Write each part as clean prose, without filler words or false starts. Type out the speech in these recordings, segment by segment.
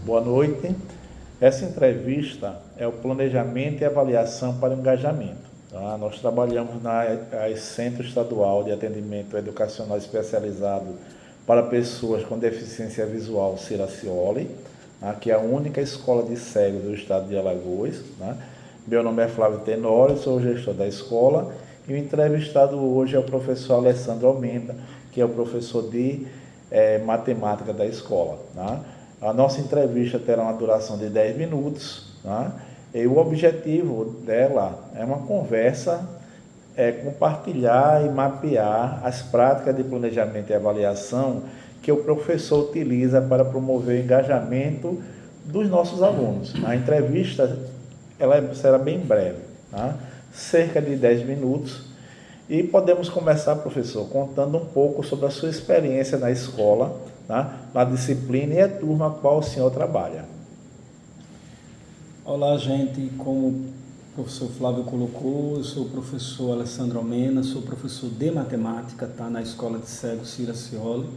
Boa noite. Essa entrevista é o planejamento e avaliação para o engajamento. Tá? Nós trabalhamos na Centro Estadual de Atendimento Educacional Especializado para pessoas com deficiência visual Ciracioli, tá? Que é a única escola de cegos do estado de Alagoas. Tá? Meu nome é Flávio Tenório, sou o gestor da escola e o entrevistado hoje é o professor Alessandro Almenda, que é o professor de matemática da escola. Tá? A nossa entrevista terá uma duração de 10 minutos, tá? E o objetivo dela é uma conversa, compartilhar e mapear as práticas de planejamento e avaliação que o professor utiliza para promover o engajamento dos nossos alunos. A entrevista ela será bem breve, tá? Cerca de 10 minutos. E podemos começar, professor, contando um pouco sobre a sua experiência na escola, tá? Na disciplina e a turma a qual o senhor trabalha. Olá, gente. Como o professor Flávio colocou, eu sou o professor Alessandro Almena, sou professor de matemática, tá? Na Escola de Cegos Ciracioli,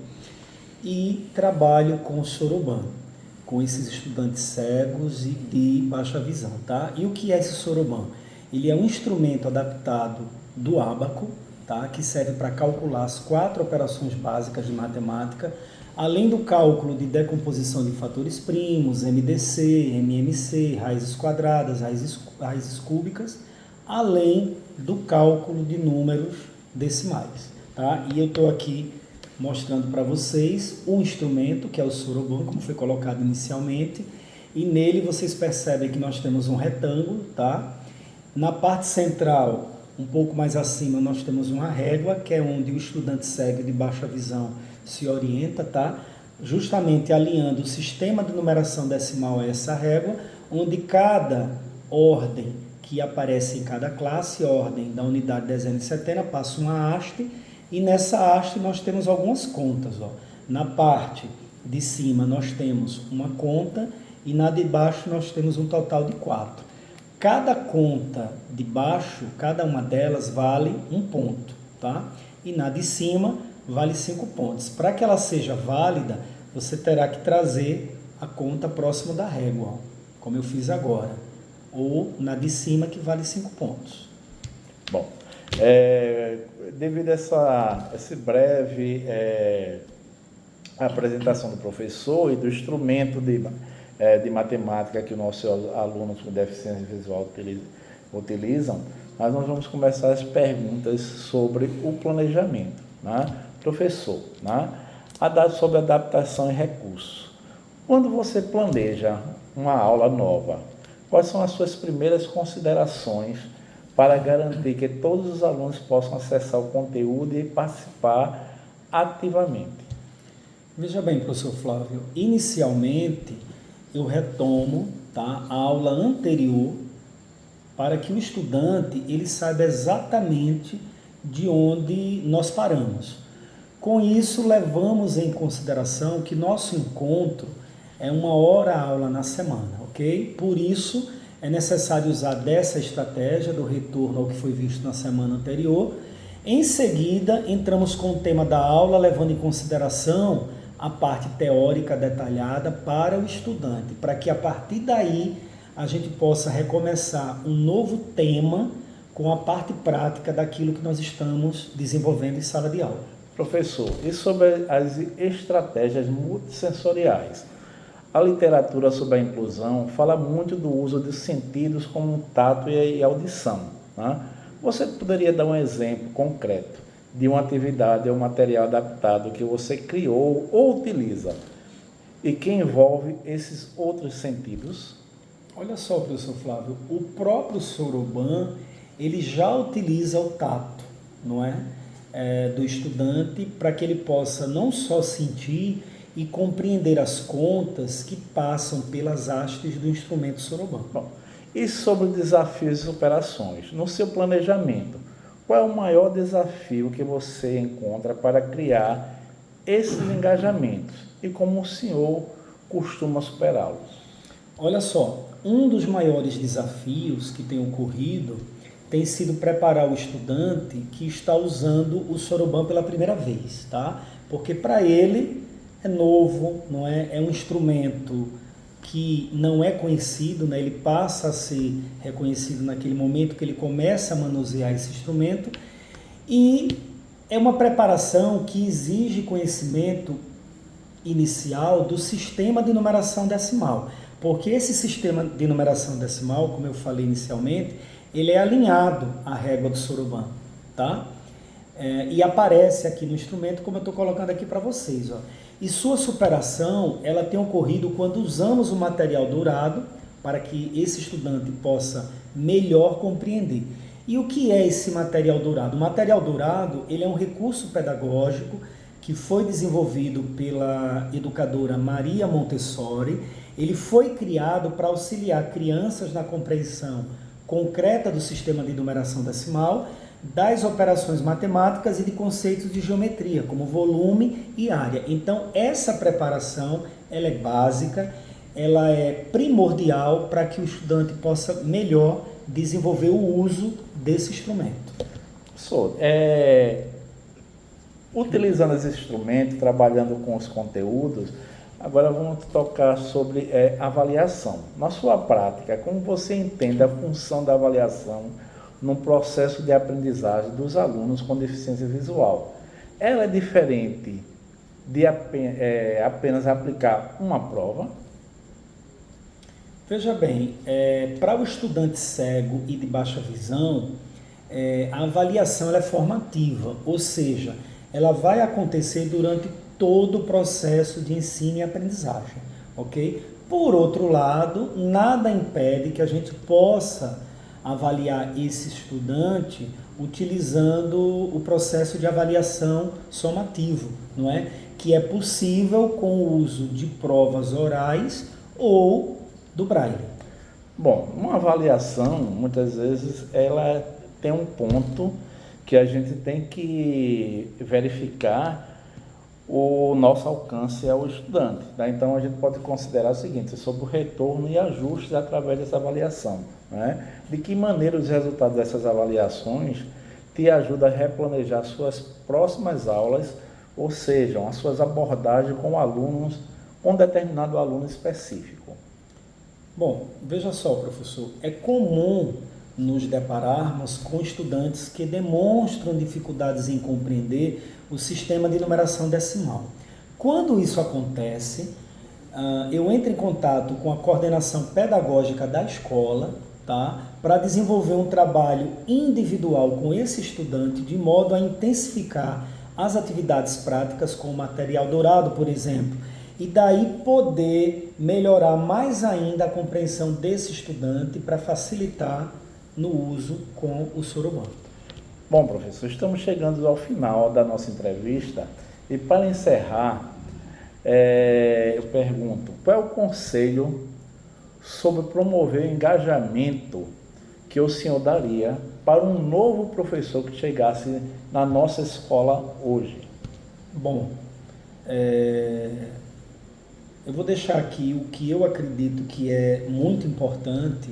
e trabalho com o Soroban, com esses estudantes cegos e de baixa visão, tá? E o que é esse Soroban? Ele é um instrumento adaptado do ábaco, tá? Que serve para calcular as 4 operações básicas de matemática, além do cálculo de decomposição de fatores primos, MDC, MMC, raízes quadradas, raízes cúbicas, além do cálculo de números decimais, tá? E eu estou aqui mostrando para vocês o instrumento, que é o Soroban, como foi colocado inicialmente, e nele vocês percebem que nós temos um retângulo, tá? Na parte central, um pouco mais acima, nós temos uma régua, que é onde o estudante cego de baixa visão se orienta, tá? Justamente alinhando o sistema de numeração decimal a essa régua, onde cada ordem que aparece em cada classe, ordem da unidade, dezena e centena, passa uma haste, e nessa haste nós temos algumas contas. Ó. Na parte de cima nós temos uma conta, e na de baixo nós temos um total de 4. Cada conta de baixo, cada uma delas vale 1 ponto, tá? E na de cima vale 5 pontos. Para que ela seja válida, você terá que trazer a conta próximo da régua, ó, como eu fiz agora. Ou na de cima, que vale 5 pontos. Bom, devido a essa breve apresentação do professor e do instrumento de matemática que os nossos alunos com deficiência visual utilizam, nós vamos começar as perguntas sobre o planejamento. Né? Professor, né? Sobre adaptação e recursos. Quando você planeja uma aula nova, quais são as suas primeiras considerações para garantir que todos os alunos possam acessar o conteúdo e participar ativamente? Veja bem, professor Flávio, inicialmente eu retomo, tá, a aula anterior para que o estudante ele saiba exatamente de onde nós paramos. Com isso, levamos em consideração que nosso encontro é 1 hora aula na semana, ok? Por isso, é necessário usar dessa estratégia do retorno ao que foi visto na semana anterior. Em seguida, entramos com o tema da aula, levando em consideração a parte teórica detalhada para o estudante, para que a partir daí a gente possa recomeçar um novo tema com a parte prática daquilo que nós estamos desenvolvendo em sala de aula. Professor, e sobre as estratégias multissensoriais? A literatura sobre a inclusão fala muito do uso de sentidos como tato e audição. Né? Você poderia dar um exemplo concreto de uma atividade ou material adaptado que você criou ou utiliza e que envolve esses outros sentidos? Olha só, professor Flávio, o próprio Soroban, ele já utiliza o tato, não é? Do estudante para que ele possa não só sentir e compreender as contas que passam pelas hastes do instrumento Soroban. Bom, e sobre desafios e superações? No seu planejamento, qual é o maior desafio que você encontra para criar esses engajamentos e como o senhor costuma superá-los? Olha só, um dos maiores desafios que tem ocorrido tem sido preparar o estudante que está usando o Soroban pela primeira vez, tá? Porque para ele é novo, não é? É um instrumento que não é conhecido, né? Ele passa a ser reconhecido naquele momento que ele começa a manusear esse instrumento, e é uma preparação que exige conhecimento inicial do sistema de numeração decimal, porque esse sistema de numeração decimal, como eu falei inicialmente, ele é alinhado à régua do soroban, tá? E aparece aqui no instrumento, como eu estou colocando aqui para vocês, ó. E sua superação, ela tem ocorrido quando usamos o material dourado para que esse estudante possa melhor compreender. E o que é esse material dourado? O material dourado, ele é um recurso pedagógico que foi desenvolvido pela educadora Maria Montessori. Ele foi criado para auxiliar crianças na compreensão concreta do sistema de numeração decimal, das operações matemáticas e de conceitos de geometria, como volume e área. Então, essa preparação, ela é básica, ela é primordial para que o estudante possa melhor desenvolver o uso desse instrumento. Professor, utilizando esse instrumento, trabalhando com os conteúdos, agora vamos tocar sobre avaliação. Na sua prática, como você entende a função da avaliação no processo de aprendizagem dos alunos com deficiência visual? Ela é diferente de apenas aplicar uma prova? Veja bem, para o estudante cego e de baixa visão, a avaliação ela é formativa, ou seja, ela vai acontecer durante todo o processo de ensino e aprendizagem, ok? Por outro lado, nada impede que a gente possa avaliar esse estudante utilizando o processo de avaliação somativo, não é? Que é possível com o uso de provas orais ou do braille. Bom, uma avaliação, muitas vezes, ela tem um ponto que a gente tem que verificar o nosso alcance ao estudante, tá? Então, a gente pode considerar o seguinte, sobre o retorno e ajustes através dessa avaliação, né? De que maneira os resultados dessas avaliações te ajudam a replanejar suas próximas aulas, ou seja, as suas abordagens com alunos, com determinado aluno específico. Bom, veja só, professor, é comum nos depararmos com estudantes que demonstram dificuldades em compreender o sistema de numeração decimal. Quando isso acontece, eu entro em contato com a coordenação pedagógica da escola, tá? Para desenvolver um trabalho individual com esse estudante, de modo a intensificar as atividades práticas com o material dourado, por exemplo, e daí poder melhorar mais ainda a compreensão desse estudante para facilitar no uso com o soroban. Bom, professor, estamos chegando ao final da nossa entrevista e para encerrar, eu pergunto, qual é o conselho sobre promover o engajamento que o senhor daria para um novo professor que chegasse na nossa escola hoje? Bom, eu vou deixar aqui o que eu acredito que é muito importante,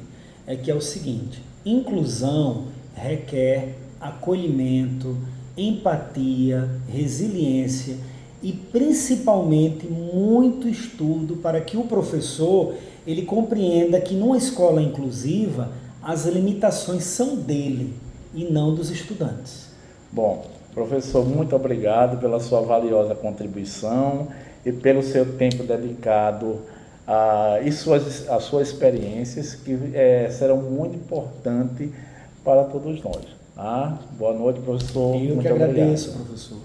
que é o seguinte: inclusão requer acolhimento, empatia, resiliência e principalmente muito estudo para que o professor ele compreenda que numa escola inclusiva as limitações são dele e não dos estudantes. Bom, professor, muito obrigado pela sua valiosa contribuição e pelo seu tempo dedicado as suas experiências, que serão muito importantes para todos nós. Boa noite, professor. Eu que agradeço, professor.